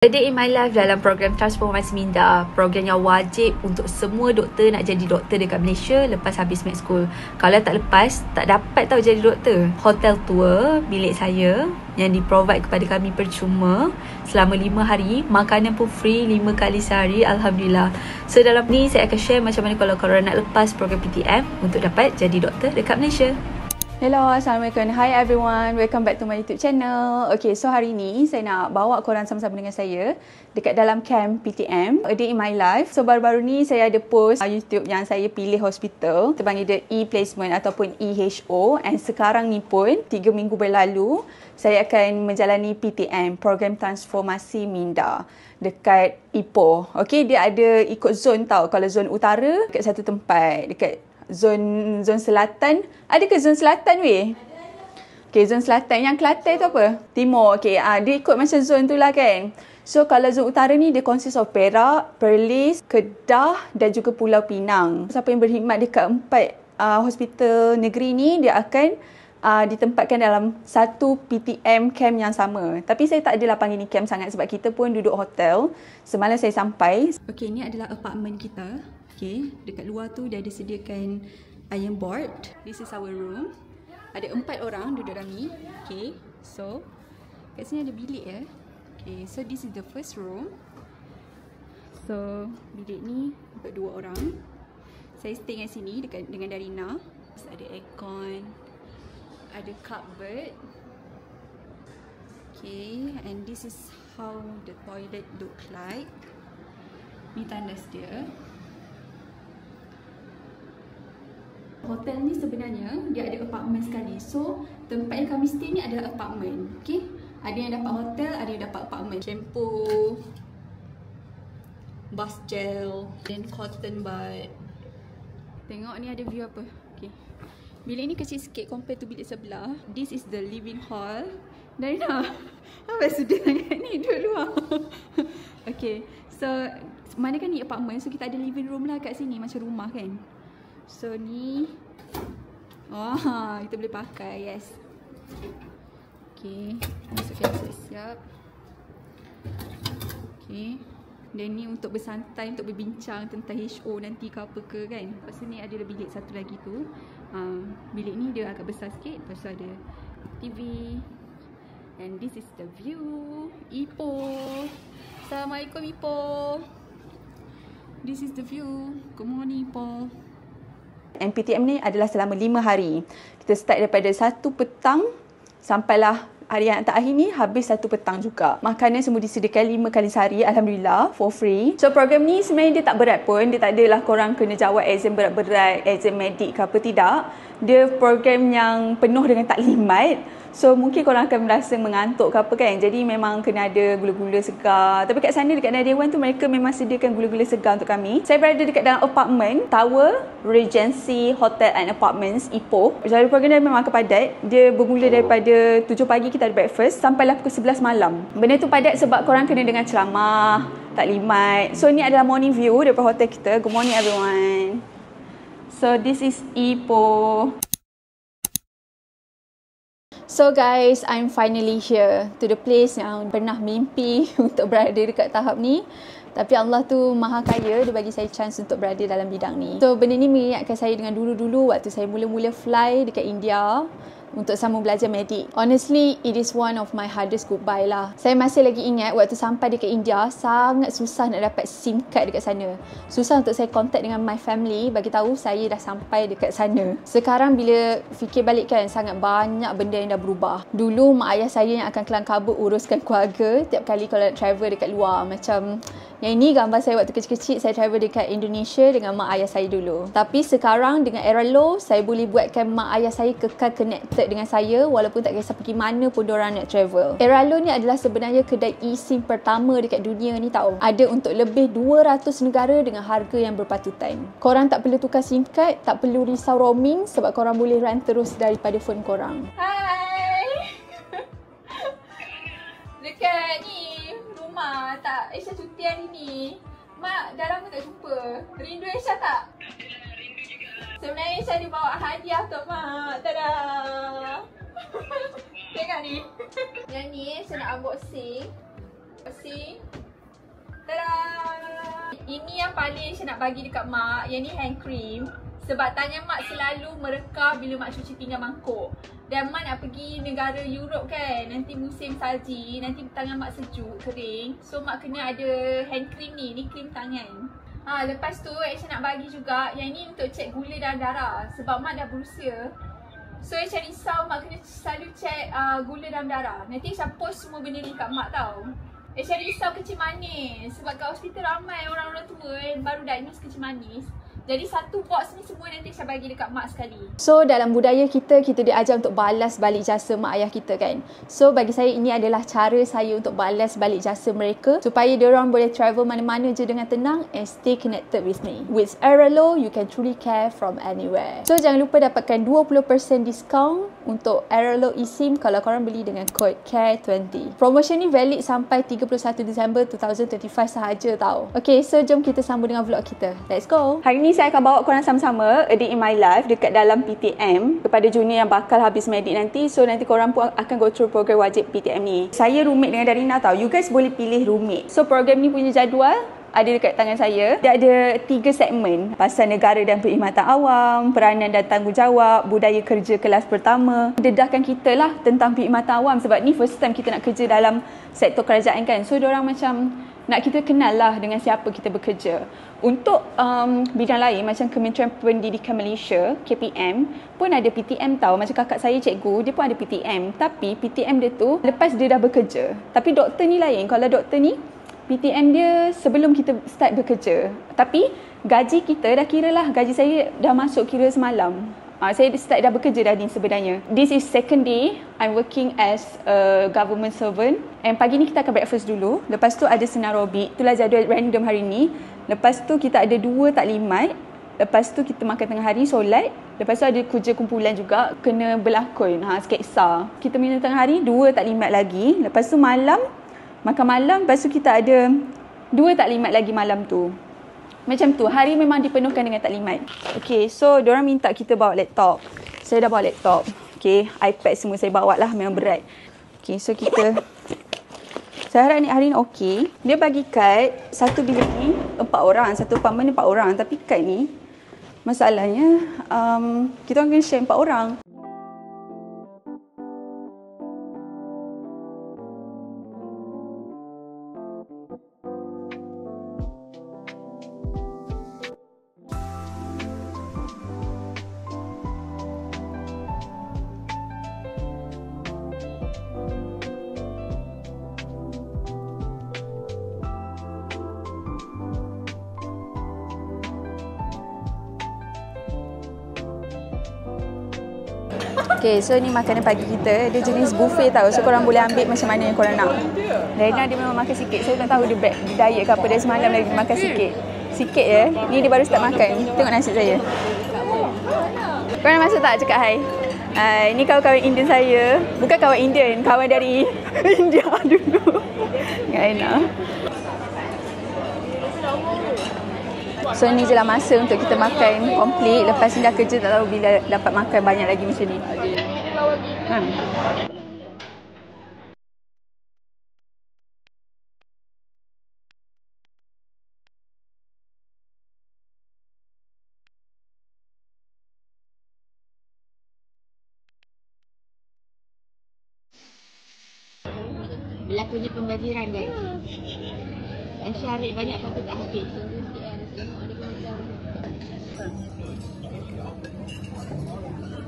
A Day in My Life dalam program Transformasi Minda, program yang wajib untuk semua doktor nak jadi doktor dekat Malaysia lepas habis med school. Kalau tak lepas, tak dapat tahu jadi doktor. Hotel tour bilik saya yang di-provide kepada kami percuma selama 5 hari. Makanan pun free 5 kali sehari, Alhamdulillah. So dalam ni saya akan share macam mana kalau korang nak lepas program PTM untuk dapat jadi doktor dekat Malaysia. Hello, Assalamualaikum. Hi everyone. Welcome back to my YouTube channel. Okay, so hari ni saya nak bawa korang sama-sama dengan saya dekat dalam camp PTM, A Day in My Life. So baru-baru ni saya ada post YouTube yang saya pilih hospital. Kita panggil dia E-Placement ataupun EHO. And sekarang ni pun 3 minggu berlalu, saya akan menjalani PTM, Program Transformasi Minda, dekat Ipoh. Okay, dia ada ikut zon tau. Kalau zon utara, dekat satu tempat. Dekat zon selatan. Ada ke zon selatan weh? Okay, zon selatan. Yang Kelantan tu apa? Timur. Okay, dia ikut macam zon tu lah kan. So, kalau zon utara ni dia consist of Perak, Perlis, Kedah dan juga Pulau Pinang. Siapa yang berkhidmat dekat 4 hospital negeri ni, dia akan ditempatkan dalam satu PTM camp yang sama. Tapi saya tak adalah panggil ni camp sangat sebab kita pun duduk hotel. Semalam saya sampai. Okay, ni adalah apartment kita. Okay, dekat luar tu dia ada sediakan iron board. This is our room. Ada 4 orang duduk dalam ni. Okay, so kat sini ada bilik ya. Okay, so this is the first room. So bilik ni untuk 2 orang. Saya stay kat sini dekat dengan Darina. Ada aircon, ada cupboard. Okay, and this is how the toilet look like. Ni tandas dia. Hotel ni sebenarnya dia ada apartment sekali. So tempat yang kami stay ni adalah apartment. Okay, ada yang dapat hotel, ada yang dapat apartment. Shampoo, bus gel, dan cotton bud. Tengok ni ada view apa. Okay, bilik ni kecil sikit compare to bilik sebelah. This is the living hall. Darina, apa sudah sangat ni duduk luar. Okay, so mana kan ni apartment, so kita ada living room lah kat sini macam rumah kan. So ni kita boleh pakai, yes. Okay, masukkan siap-siap. Okay, dan ni untuk bersantai, untuk berbincang tentang HO nanti ke apa ke kan. Lepas tu ni ada bilik satu lagi tu. Bilik ni dia agak besar sikit. Lepas tu ada TV. And this is the view Ipoh. Assalamualaikum Ipoh. This is the view. Good morning Ipoh. PTM ni adalah selama 5 hari. Kita start daripada 1 petang sampailah hari yang terakhir ni habis 1 petang juga. Makanan semua disediakan 5 kali sehari, Alhamdulillah, for free. So program ni sebenarnya dia tak berat pun. Dia tak adalah korang kena jawab exam berat-berat, exam medik ke apa, tidak. Dia program yang penuh dengan taklimat. So mungkin korang akan merasa mengantuk ke apa kan. Jadi memang kena ada gula-gula segar. Tapi kat sana dekat Nadiawan tu mereka memang sediakan gula-gula segar untuk kami. Saya berada dekat dalam apartment Tower Regency Hotel and Apartments Ipoh. Jadi program dia memang akan padat. Dia bermula daripada 7 pagi kita ada breakfast sampailah pukul 11 malam. Benda tu padat sebab korang kena dengar ceramah, taklimat. So ni adalah morning view daripada hotel kita. Good morning everyone. So this is Ipoh. So guys, I'm finally here to the place yang pernah mimpi untuk berada dekat tahap ni. Tapi Allah tu maha kaya, dia bagi saya chance untuk berada dalam bidang ni. So benda ni mengingatkan saya dengan dulu-dulu waktu saya mula-mula fly dekat India untuk sambung belajar medik. Honestly, it is one of my hardest goodbye lah. Saya masih lagi ingat waktu sampai dekat India, sangat susah nak dapat SIM card dekat sana. Susah untuk saya contact dengan my family, bagi tahu saya dah sampai dekat sana. Sekarang bila fikir balik kan, sangat banyak benda yang dah berubah. Dulu mak ayah saya yang akan kelang kabut uruskan keluarga tiap kali kalau nak travel dekat luar. Macam yang ini gambar saya waktu kecil-kecil saya travel dekat Indonesia dengan mak ayah saya dulu. Tapi sekarang dengan era low, saya boleh buatkan mak ayah saya kekal connected dengan saya walaupun tak kisah pergi mana pun diorang nak travel. Aeralo ni adalah sebenarnya kedai eSIM pertama dekat dunia ni tau. Ada untuk lebih 200 negara dengan harga yang berpatutan. Korang tak perlu tukar SIM card, tak perlu risau roaming sebab korang boleh run terus daripada phone korang. Hai! Dekat ni rumah tak Aisyah cuti hari ni. Mak dah lama tak jumpa. Rindu Aisyah tak? Rindu juga. Sebenarnya Aisyah dia bawa hadiah untuk mak. Tada! Tengok ni. Yang ni saya nak unboxing. See? Tada! Ini yang paling saya nak bagi dekat mak. Yang ni hand cream. Sebab tangan mak selalu merekah bila mak cuci pinggan mangkuk. Dan mak nak pergi negara Europe kan. Nanti musim salji. Nanti tangan mak sejuk, kering. So mak kena ada hand cream ni. Ni cream tangan. Lepas tu saya nak bagi juga. Yang ni untuk cek gula dalam darah. Sebab mak dah berusia. So saya risau mak kena selalu cek gula dalam darah. Nanti saya post semua benda ni kat mak tau. Saya risau kecil manis. Sebab kat hospital ramai orang-orang tua yang baru diagnose kecil manis. Jadi satu box ni semua nanti saya bagi dekat mak sekali. So dalam budaya kita diajar untuk balas balik jasa mak ayah kita kan. So bagi saya ini adalah cara saya untuk balas balik jasa mereka. Supaya diorang boleh travel mana-mana je dengan tenang and stay connected with me. With Airalo, you can truly care from anywhere. So jangan lupa dapatkan 20% diskaun untuk Airalo eSIM kalau korang beli dengan kod CARE20. Promotion ni valid sampai 31 Disember 2025 sahaja tau. Okay, so jom kita sambung dengan vlog kita. Let's go. Hari ni saya akan bawa korang sama-sama A Day in My Life dekat dalam PTM kepada junior yang bakal habis medik nanti. So nanti korang pun akan go through program wajib PTM ni. Saya roommate dengan Darina tau. You guys boleh pilih roommate. So program ni punya jadual ada dekat tangan saya. Dia ada 3 segmen. Pasal negara dan perkhidmatan awam, peranan dan tanggungjawab, budaya kerja kelas pertama. Dedahkan kita lah tentang perkhidmatan awam sebab ni first time kita nak kerja dalam sektor kerajaan kan. So diorang macam nak kita kenal lah dengan siapa kita bekerja. Untuk bidang lain macam Kementerian Pendidikan Malaysia, KPM pun ada PTM tau. Macam kakak saya cikgu, dia pun ada PTM. Tapi PTM dia tu lepas dia dah bekerja. Tapi doktor ni lain. Kalau doktor ni PTM dia sebelum kita start bekerja. Tapi gaji kita dah kira lah. Gaji saya dah masuk kira semalam. Saya start dah bekerja dah ni sebenarnya. This is second day I'm working as a government servant. And pagi ni kita akan breakfast dulu. Lepas tu ada senam aerobik. Itulah jadual random hari ni. Lepas tu kita ada 2 taklimat. Lepas tu kita makan tengah hari, solat. Lepas tu ada kerja kumpulan juga. Kena berlakon, sketsa. Kita minum tengah hari, 2 taklimat lagi. Lepas tu malam, makan malam. Lepas tu kita ada 2 taklimat lagi malam tu. Macam tu, hari memang dipenuhkan dengan taklimat. Okay, so diorang minta kita bawa laptop. Saya dah bawa laptop. Okay, iPad semua saya bawa lah, memang berat. Okay, so kita... Saya harap ni hari ni okey. Dia bagi kad, satu bilik ni 4 orang. Satu apartment ni 4 orang. Tapi kad ni, masalahnya, kita orang kena share 4 orang. Okay, so ni makanan pagi kita. Dia jenis buffet tau. So korang boleh ambil macam mana yang korang nak. Rena dia memang makan sikit. Saya tak tahu dia diet ke apa. Dia semalam lagi makan sikit. Sikit je. Ni dia baru start makan. Tengok nasi saya. Korang nak masuk tak? Cakap hai. Ni kawan-kawan Indian saya. Bukan kawan Indian. Kawan dari India dulu. Dengan Rena. So ni je lah masa untuk kita makan komplit. Lepas ni dah kerja tak tahu bila dapat makan banyak lagi macam ni. Berlakunya pembaziran kan. Syarat banyak tapi tak habis.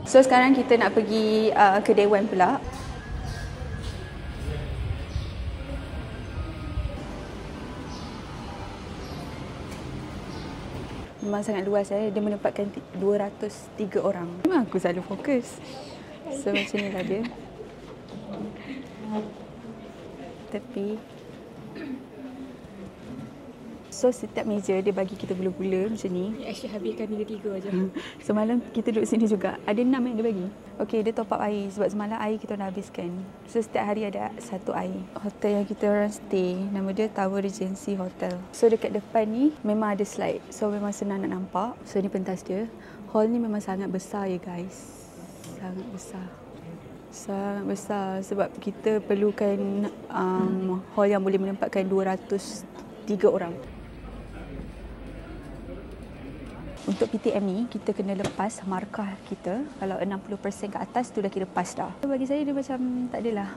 So sekarang kita nak pergi ke Dewan pula. Memang sangat luas dia menempatkan 203 orang. Memang aku selalu fokus. So macam ni lah dia. Tepi. So setiap meja dia bagi kita gula-gula macam ni. Actually habiskan 3 je. Semalam kita duduk sini juga. Ada 6 yang dia bagi. Okay, dia top up air. Sebab semalam air kita dah habiskan. So setiap hari ada 1 air. Hotel yang kita orang stay, nama dia Tower Regency Hotel. So dekat depan ni memang ada slide. So memang senang nak nampak. So ni pentas dia. Hall ni memang sangat besar ya guys. Sangat besar. Sangat besar sebab kita perlukan hall yang boleh menempatkan 203 orang. Untuk PTM ni, kita kena lepas markah kita. Kalau 60% ke atas tu dah kira pass dah. Bagi saya dia macam tak adalah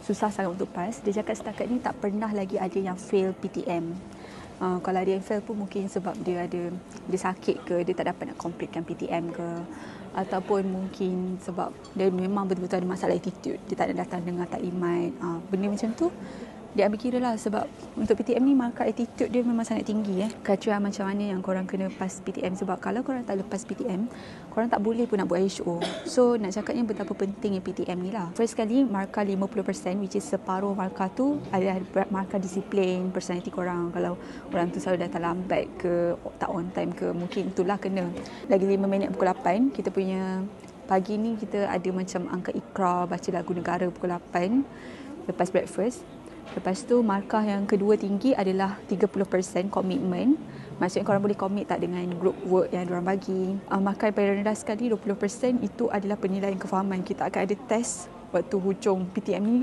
susah sangat untuk pass. Dia cakap setakat ni tak pernah lagi ada yang fail PTM. Kalau ada yang fail pun mungkin sebab dia sakit ke, dia tak dapat nak completekan PTM ke, ataupun mungkin sebab dia memang betul-betul ada masalah attitude, dia tak nak datang dengan taklimat. Benda macam tu dia ambil kira lah, sebab untuk PTM ni markah attitude dia memang sangat tinggi. Kacau macam mana yang korang kena pass PTM, sebab kalau korang tak lepas PTM, korang tak boleh pun nak buat HO. So nak cakapnya betapa pentingnya PTM ni lah. First kali markah 50%, which is separuh markah tu adalah markah disiplin, personality korang. Kalau orang tu selalu datang lambat ke, tak on time ke, mungkin itulah kena. Lagi 5 minit pukul 8, kita punya pagi ni kita ada macam angka ikrar, baca lagu negara pukul 8 lepas breakfast. Lepas tu markah yang kedua tinggi adalah 30% komitmen. Maksudnya korang boleh commit tak dengan group work yang diorang bagi. Markah yang paling rendah sekali 20% itu adalah penilaian kefahaman. Kita akan ada test waktu hujung PTM ni.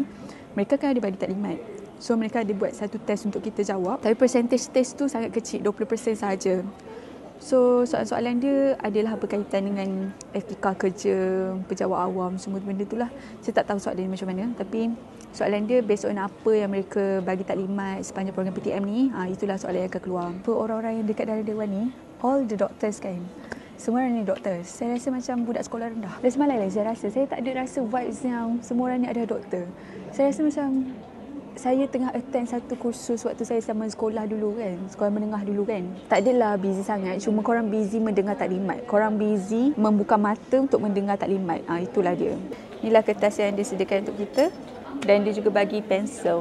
Mereka kan ada bagi taklimat. So mereka ada buat satu test untuk kita jawab. Tapi percentage test tu sangat kecil, 20% sahaja. So soalan-soalan dia adalah berkaitan dengan etika kerja, pejabat awam, semua benda tu lah. Saya tak tahu soalan dia macam mana, tapi soalan dia based on apa yang mereka bagi taklimat sepanjang program PTM ni, itulah soalan yang akan keluar. Orang-orang yang dekat dalam dewan ni, all the doctors kan, semua orang ni doktor. Saya rasa macam budak sekolah rendah. Dan semalam lah saya tak ada rasa vibes yang semua orang ni ada doktor. Saya rasa macam saya tengah attend satu kursus waktu saya sama sekolah dulu kan, sekolah menengah dulu kan. Tak adalah busy sangat, cuma korang busy mendengar taklimat. Korang busy membuka mata untuk mendengar taklimat. Itulah dia. Inilah kertas yang disediakan untuk kita, dan dia juga bagi pensel.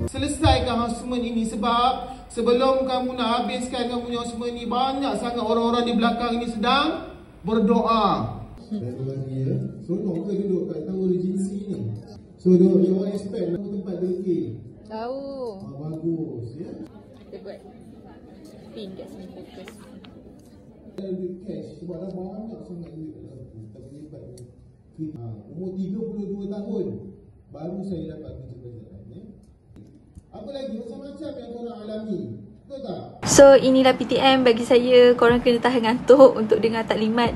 Selesaikan houseman ini, sebab sebelum kamu nak habiskan kamu punya houseman ini, banyak sangat orang-orang di belakang ini sedang berdoa. Dan lagi ya, seronok ke duduk kat tahu regency ni. So diorang expect nak tempat dengki. Tahu. Bagus ya. Kita buat pin kat sini fokus. Ada duit cash sebab dah banyak sangat duit dalam tu. Tak boleh dapat ni. Umur 32 tahun baru saya dapat kerja pelajaran ya. Apa lagi macam-macam yang korang alami. Betul tak? So inilah PTM bagi saya. Korang kena tahan ngantuk untuk dengar taklimat.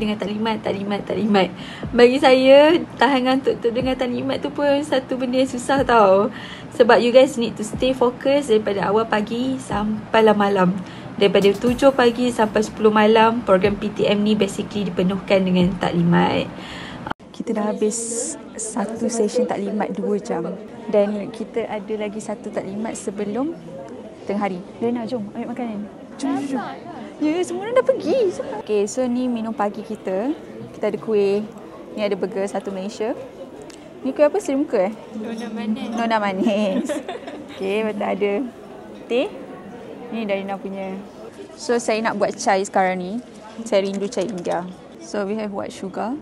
Bagi saya tahan ngantuk untuk dengar taklimat tu pun satu benda yang susah tau. Sebab you guys need to stay focus daripada awal pagi sampai malam. Daripada 7 pagi sampai 10 malam, program PTM ni basically dipenuhkan dengan taklimat. Kita dah habis satu session taklimat 2 jam. Dan kita ada lagi satu taklimat sebelum tengah hari. Lena, jom ambil makanan. Jom. Ya, semua orang dah pergi. Okay, so ni minum pagi kita. Kita ada kuih. Ni ada burger satu Malaysia. Ni kuih apa? Seri muka Nona manis. Okay, lepas tu ada teh. Ni dari Nina punya. So saya nak buat chai sekarang ni. Saya rindu chai India. So we have white sugar.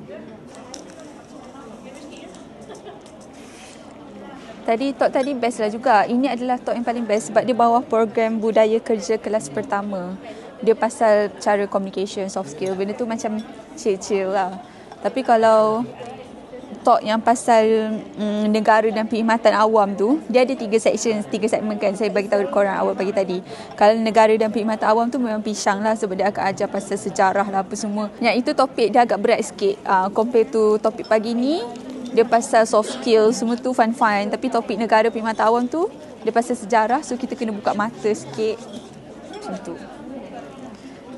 Talk tadi best lah juga. Ini adalah talk yang paling best sebab dia bawah program budaya kerja kelas pertama. Dia pasal cara communication, soft skill. Benda tu macam chill-chill lah. Tapi kalau talk yang pasal negara dan perkhidmatan awam tu, dia ada 3 segmen kan. Saya bagi tahu korang awal pagi tadi. Kalau negara dan perkhidmatan awam tu memang pisang lah, sebab dia akan ajar pasal sejarah lah apa semua. Yang itu topik dia agak berat sikit compare to topik pagi ni. Dia pasal soft skill, semua tu fun-fun. Tapi topik negara perkhidmatan awam tu dia pasal sejarah, so kita kena buka mata sikit. Macam tu.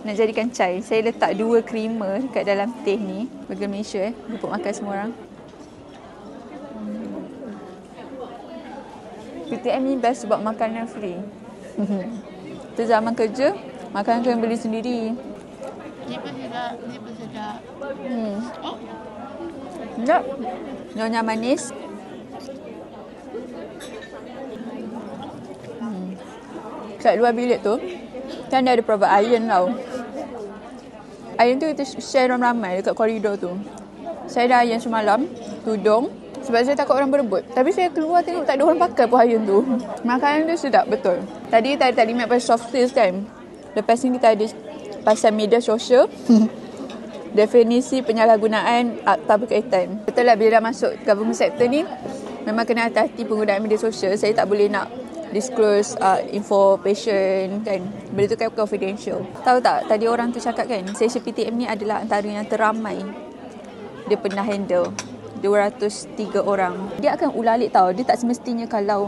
Nak jadikan chai, saya letak 2 creamer kat dalam teh ni. Burger Malaysia untuk makan semua orang. PTM ni best sebab makanan free. Tu zaman kerja, makanan kena beli sendiri. Ni pun sedap. Sedap. Nyonya manis. Kat luar bilik tu, kan dia ada provide iron tau. Iron tu kita share ramai-ramai dekat koridor tu. Saya dah iron semalam, tudung, Sebab saya takut orang berebut. Tapi saya keluar tengok tak ada orang pakai payung tu. Makanan dia sedap betul. Tadi kita ada taklimat pasal soft skills kan. Lepas ni kita ada pasal media sosial. Definisi penyalahgunaan akta berkaitan. Betul lah bila dah masuk government sector ni, memang kena hati-hati penggunaan media sosial. Saya tak boleh nak disclose info patient kan. Benda tu kan confidential. Tahu tak, tadi orang tu cakap kan, session PTM ni adalah antara yang teramai dia pernah handle. 203 orang. Dia akan ulik-alik tau. Dia tak semestinya kalau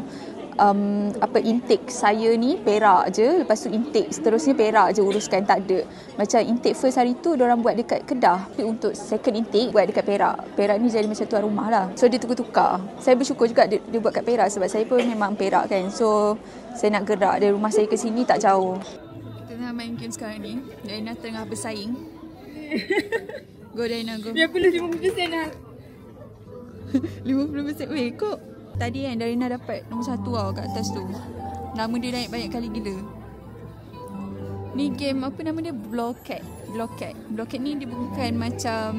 intake saya ni Perak je, lepas tu intake seterusnya Perak je uruskan, tak ada. Macam intake first hari tu diorang buat dekat Kedah, tapi untuk second intake buat dekat Perak ni jadi macam tuan rumah lah. So dia tukar-tukar. Saya bersyukur juga dia buat kat Perak sebab saya pun memang Perak kan. So saya nak gerak dari rumah saya ke sini tak jauh. Kita tengah main game sekarang ni. Diana tengah bersaing. Go Diana, go. Biar perlu 50% lah. 50%. Weh, kok tadi kan Darina dapat nombor 1 tau kat atas tu. Nama dia naik banyak kali gila. Ni game apa nama dia? Blockhead. Blockhead ni dia bukan macam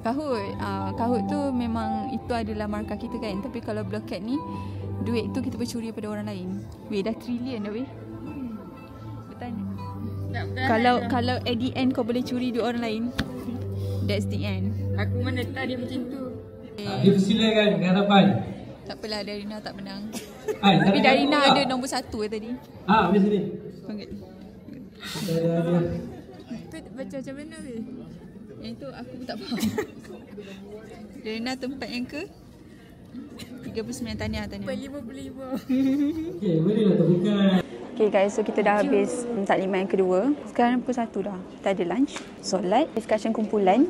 Kahoot. Kahoot tu memang itu adalah markah kita kan. Tapi kalau Blockhead ni, duit tu kita bercuri daripada orang lain. Weh, dah trilion dah weh. Bertanya. Kalau at the end kau boleh curi duit orang lain, that's the end. Aku mana tahu dia macam tu. Dia persilakan ke hadapan. Tak apalah, Darina tak menang. Hai, tapi Darina ada nombor 1 tadi. Habis ni. Panggil. Tu baca macam mana weh? Yang tu aku pun tak faham. Darina tempat yang ke 39. Tahniah. 55. Okey, bolehlah terbuka. Okay guys, so kita dah habis taklimat yang kedua. Sekarang pukul 1 dah. Kita ada lunch, solat, discussion kumpulan.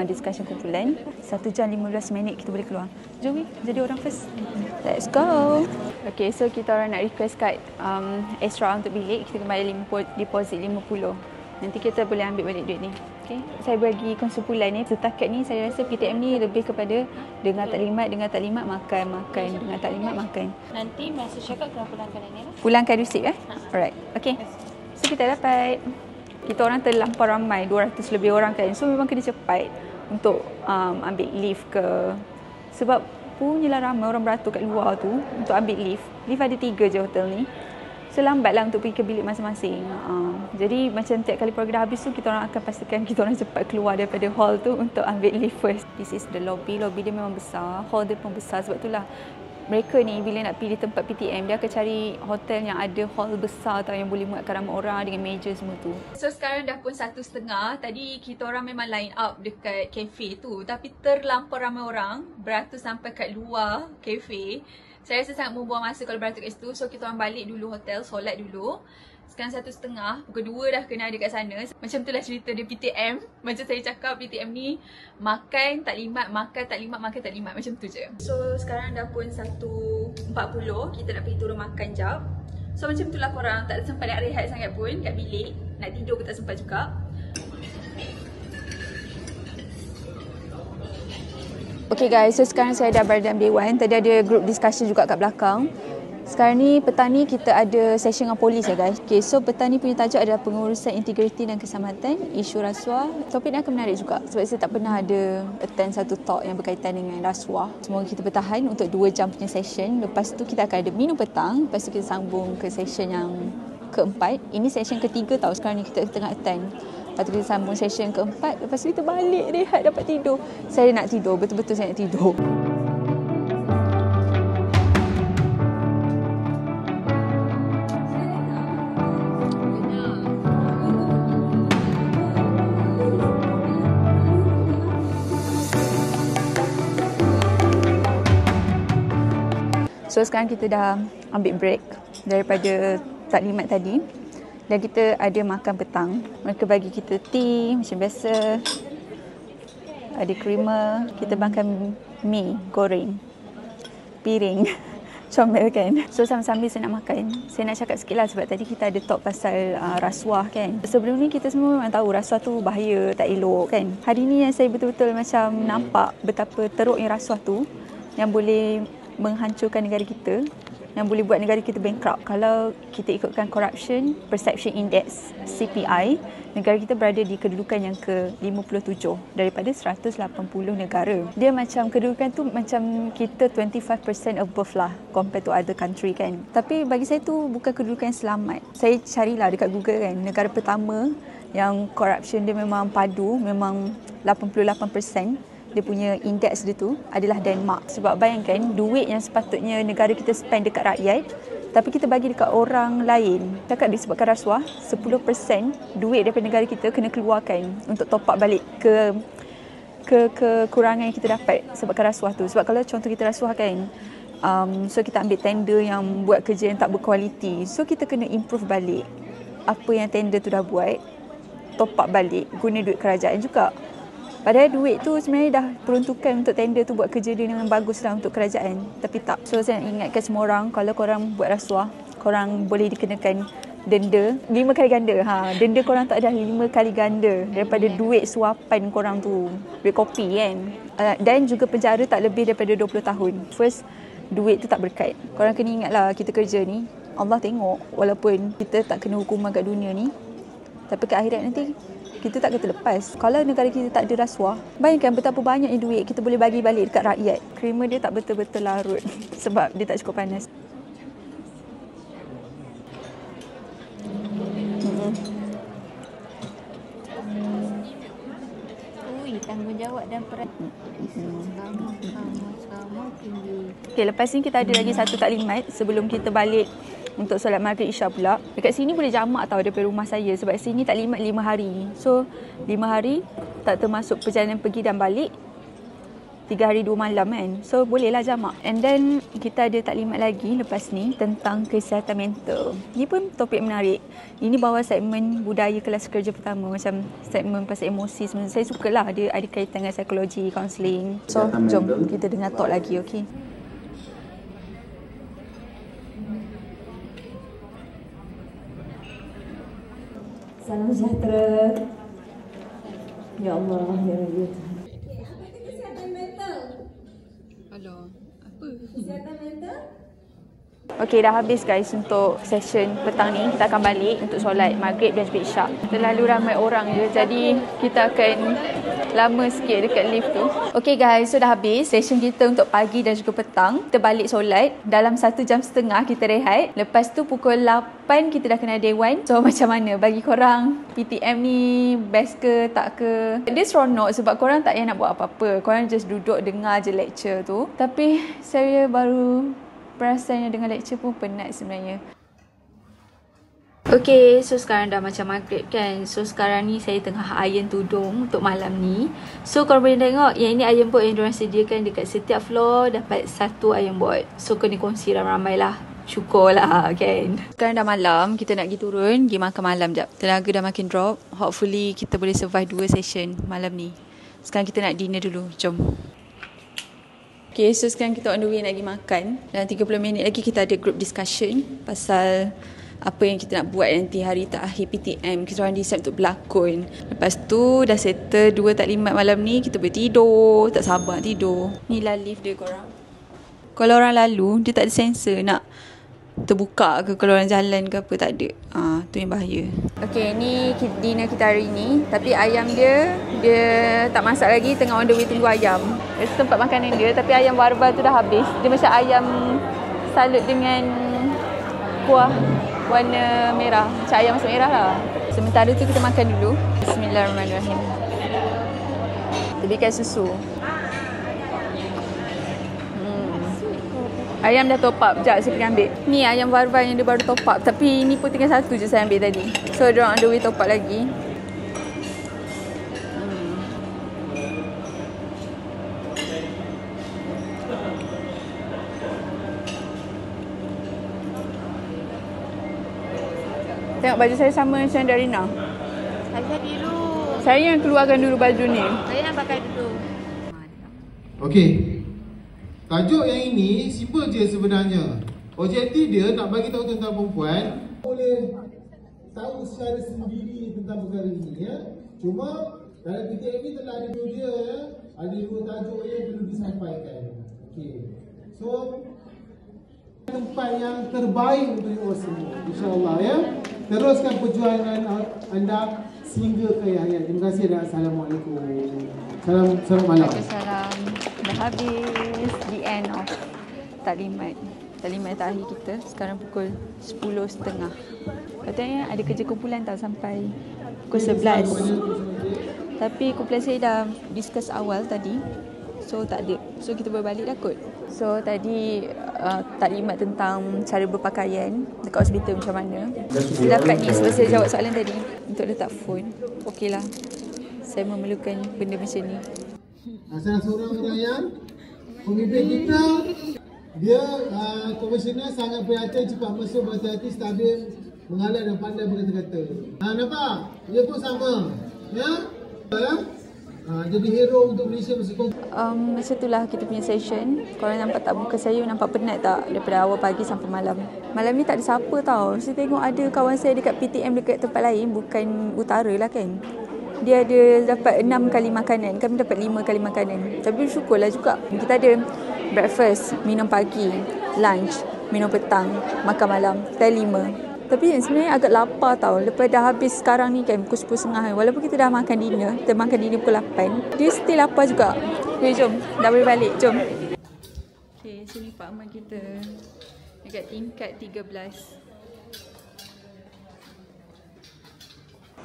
Discussion kumpulan. 1 jam 15 minit kita boleh keluar. Jom weh, jadi orang first. Let's go. Okay, so kita orang nak request kad extra untuk bilik. Kita kembali deposit 50. Nanti kita boleh ambil balik duit ni. Okay. Saya bagi kesimpulan ni, setakat ni saya rasa PTM ni lebih kepada dengar taklimat, makan. Dengar taklimat, makan. Nanti masa cakap kena pulangkan ini lah. Pulangkan receipt Alright. Okay. So kita dapat. Kita orang terlampau ramai, 200 lebih orang kan. So memang kena cepat untuk ambil leave ke. Sebab punyalah ramai orang beratur kat luar tu untuk ambil leave. Leave ada 3 je hotel ni. So lambatlah untuk pergi ke bilik masing-masing. Jadi macam tiap kali program dah habis tu, kita orang akan pastikan kita orang cepat keluar daripada hall tu untuk ambil leave first. This is the lobby. Lobby dia memang besar. Hall dia pun besar. Sebab itulah mereka ni bila nak pilih tempat PTM, dia akan cari hotel yang ada hall besar tau, yang boleh muatkan ramai orang dengan meja semua tu. So sekarang dah pun 1:30. Tadi kita orang memang line up dekat kafe tu, tapi terlampau ramai orang beratur sampai kat luar kafe. Saya rasa sangat membuang masa kalau beratur kat situ. So kita orang balik dulu hotel, solat dulu. Sekarang 1:30, pukul 2 dah kena ada kat sana. Macam itulah cerita dia PTM. Macam saya cakap, PTM ni makan taklimat, makan taklimat. Macam tu je. So sekarang dah pun 1:40. Kita nak pergi turun makan jap. So macam itulah korang, tak ada sempat nak rehat sangat pun kat bilik. Nak tidur pun tak sempat juga. Okay guys, so sekarang saya dah berada dalam Dewan. Tadi ada group discussion juga kat belakang. Sekarang ni petang ni kita ada session dengan polis ya guys. Okay, so petang ni punya tajuk adalah pengurusan integriti dan keselamatan, isu rasuah. Topik ni akan menarik juga sebab saya tak pernah ada attend satu talk yang berkaitan dengan rasuah. Semoga kita bertahan untuk 2 jam punya session. Lepas tu kita akan ada minum petang. Lepas tu kita sambung ke session yang keempat. Ini session ketiga tau sekarang ni kita tengah attend. Lepas tu kita sambung session keempat. Lepas tu kita balik rehat dapat tidur. Saya nak tidur, betul-betul saya nak tidur. So sekarang kita dah ambil break daripada taklimat tadi. Dan kita ada makan petang. Mereka bagi kita tea macam biasa. Ada creamer. Kita makan mi goreng. Piring. Comel kan. So sambil-sambil saya nak makan. Saya nak cakap sikit lah sebab tadi kita ada talk pasal rasuah kan. Sebelum ni kita semua memang tahu rasuah tu bahaya, tak elok kan. Hari ni yang saya betul-betul macam nampak betapa teruknya rasuah tu. Yang boleh menghancurkan negara kita. yang boleh buat negara kita bankrupt. Kalau kita ikutkan Corruption Perception Index CPI, negara kita berada di kedudukan yang ke-57 daripada 180 negara. Dia macam kedudukan tu macam kita 25% above lah compared to other country kan. Tapi bagi saya tu bukan kedudukan yang selamat. Saya carilah dekat Google kan, negara pertama yang corruption dia memang padu, memang 88%. Dia punya indeks dia tu adalah Denmark. Sebab bayangkan duit yang sepatutnya negara kita spend dekat rakyat, tapi kita bagi dekat orang lain. Cakap disebabkan rasuah, 10% duit daripada negara kita kena keluarkan untuk top up balik ke kekurangan yang kita dapat sebabkan rasuah tu. Sebab kalau contoh kita rasuah kan, so kita ambil tender yang buat kerja yang tak berkualiti, so kita kena improve balik apa yang tender tu dah buat, top up balik guna duit kerajaan juga. Padahal duit tu sebenarnya dah peruntukan untuk tender tu buat kerja dia dengan bagus lah untuk kerajaan. Tapi tak. So saya nak ingatkan semua orang, kalau korang buat rasuah, korang boleh dikenakan denda 5 kali ganda. Denda korang tak ada 5 kali ganda daripada duit suapan korang tu. Duit kopi kan. Dan juga penjara tak lebih daripada 20 tahun. First, duit tu tak berkat. Korang kena ingatlah, kita kerja ni, Allah tengok walaupun kita tak kena hukuman kat dunia ni, tapi ke akhirat nanti kita tak kata lepas. Kalau negara kita tak ada rasuah, bayangkan betapa banyaknya duit kita boleh bagi balik dekat rakyat. Krema dia tak betul-betul larut sebab dia tak cukup panas. Tanggungjawab dan peran sama tinggi. Okay, lepas ni kita ada lagi satu taklimat sebelum kita balik untuk solat maghrib isyak pula. Dekat sini boleh jamak tau daripada rumah saya sebab sini taklimat 5 hari. So 5 hari tak termasuk perjalanan pergi dan balik, 3 hari 2 malam kan. So bolehlah jamak. And then kita ada taklimat lagi lepas ni tentang kesihatan mental. Ni pun topik menarik. Ini bawah segmen budaya kelas kerja pertama, macam segmen pasal emosi semua. Saya sukalah dia ada kaitan dengan psikologi, kaunseling. So jom kita dengar talk lagi, okey. Salam sejahtera. Ya Allah, ya Rabbi. Kesihatan mental. Halo, apa? Kesihatan mental. Okey, dah habis guys untuk session petang ni. Kita akan balik untuk solat maghrib dan juga isyak. Terlalu ramai orang je, jadi kita akan lama sikit dekat lift tu. Okey guys, so dah habis session kita untuk pagi dan juga petang. Kita balik solat. Dalam 1.5 jam kita rehat. Lepas tu pukul 8 kita dah kena dewan. So macam mana? Bagi korang PTM ni best ke tak ke? Dia seronok sebab korang tak payah nak buat apa-apa. Korang just duduk dengar je lecture tu. Tapi saya baru perasan dengan lecture pun penat sebenarnya. Okay, so sekarang dah macam maghrib kan. So sekarang ni saya tengah iron tudung untuk malam ni. So korang boleh tengok yang ini iron board yang diorang sediakan dekat setiap floor. Dapat 1 iron board. So kena kongsi ramai-ramai lah. Syukur lah kan. Sekarang dah malam, kita nak pergi turun, pergi makan malam jap. Tenaga dah makin drop. Hopefully kita boleh survive 2 session malam ni. Sekarang kita nak dinner dulu. Jom. Okay, so sekarang kita on the way nak pergi makan. Dalam 30 minit lagi kita ada group discussion pasal apa yang kita nak buat nanti hari terakhir PTM. Kita orang decide untuk berlakon. Lepas tu dah settle 2 taklimat malam ni, kita boleh tidur. Tak sabar nak tidur. Ni lah lift dia korang. Kalau orang lalu, dia tak ada sensor nak terbuka ke kalau orang jalan ke apa, tak ada. Tu yang bahaya. Okay, ni dinner kita hari ni. Tapi ayam dia tak masak lagi, tengah on the way tunggu ayam. Itu tempat makanan dia, tapi ayam warba tu dah habis. Dia macam ayam salut dengan kuah warna merah. Macam ayam masak merah lah. Sementara tu kita makan dulu. Bismillahirrahmanirrahim. Kita berikan susu. Ayam dah top up. Sekejap saya pergi ambil. Ni ayam warba yang dia baru top up. Tapi ni pun tinggal 1 je saya ambil tadi. So diorang on the way top up lagi. Tengok baju saya sama macam Darina. Saya biru. Saya yang keluarkan dulu baju ni. Saya yang pakai dulu. Okey. Tajuk yang ini simple je sebenarnya. Objektif dia nak bagi tahu tentang perempuan boleh tahu secara sendiri tentang perkara ini ya. Cuma dalam PTM ni telah ada 2 dia ya. Ada 2 tajuk yang perlu disampaikan. Okey. So Tempat yang terbaik untuk you semua, insyaAllah ya. Teruskan perjuangan anda sehingga ke hayat. Terima kasih dan Assalamualaikum. Selamat malam. Waalaikumsalam. Dah habis the end of taklimat terakhir kita. Sekarang pukul 10.30. Katanya ada kerja kumpulan tau sampai pukul 11. Tapi kumpulan saya dah discuss awal tadi. So tak ada. So kita berbalik dah kot. So tadi taklimat tentang cara berpakaian dekat hospital macam mana. Saya dapat ni sebab saya jawab soalan tadi untuk letak phone. Okey lah. Saya memerlukan benda macam ni. Salah seorang orang yang pemimpin kita, dia komisioner sangat perhatian, cepat masuk, berhati-hati, stabil, mengalah dan pandai berkata-kata. Nampak? Dia pun sama. Ya? Jadi hero untuk Malaysia masa Macam itulah kita punya session. Korang nampak tak muka saya nampak penat tak daripada awal pagi sampai malam. Malam ni tak ada siapa tau. Saya tengok ada kawan saya dekat PTM dekat tempat lain, bukan utara lah kan. Dia ada dapat 6 kali makanan, kami dapat 5 kali makanan. Tapi bersyukurlah juga. Kita ada breakfast, minum pagi, lunch, minum petang, makan malam, dan 5. Tapi sebenarnya agak lapar tau. Lepas dah habis sekarang ni kan pukul 10.30. Walaupun kita dah makan dinner, kita makan dinner pukul 8. Dia still lapar juga. Okay, jom. Dah boleh balik. Jom. Okay, sini Pak Ahmad kita. Dekat tingkat 13.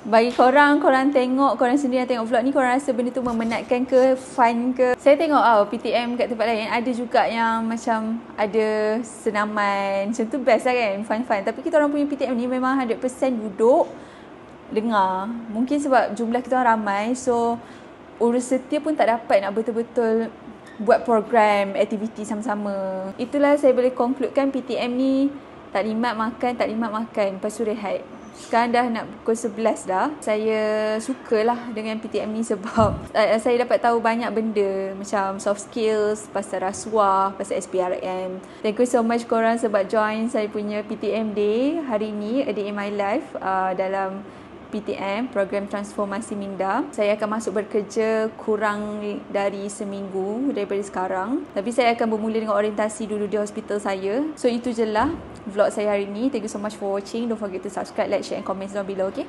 Bagi korang tengok, korang sendiri yang tengok vlog ni, korang rasa benda tu memenatkan ke, fun ke? Saya tengok PTM kat tempat lain ada juga yang macam ada senaman. Macam tu best lah kan, fun-fun. Tapi kita orang punya PTM ni memang 100% duduk, dengar. Mungkin sebab jumlah kita orang ramai, so urus setia pun tak dapat nak betul-betul buat program, aktiviti sama-sama. Itulah saya boleh concludekan PTM ni, taklimat makan, lepas tu rehat. Sekarang dah nak pukul 11 dah. Saya sukalah dengan PTM ni sebab saya dapat tahu banyak benda macam soft skills, pasal rasuah, pasal SPRM. Thank you so much korang sebab join saya punya PTM Day hari ni, A Day in My Life dalam PTM, Program Transformasi Minda. Saya akan masuk bekerja kurang dari seminggu daripada sekarang. Tapi saya akan bermula dengan orientasi dulu di hospital saya. So itu je lah vlog saya hari ni. Thank you so much for watching. Don't forget to subscribe, like, share and comment down below, okay?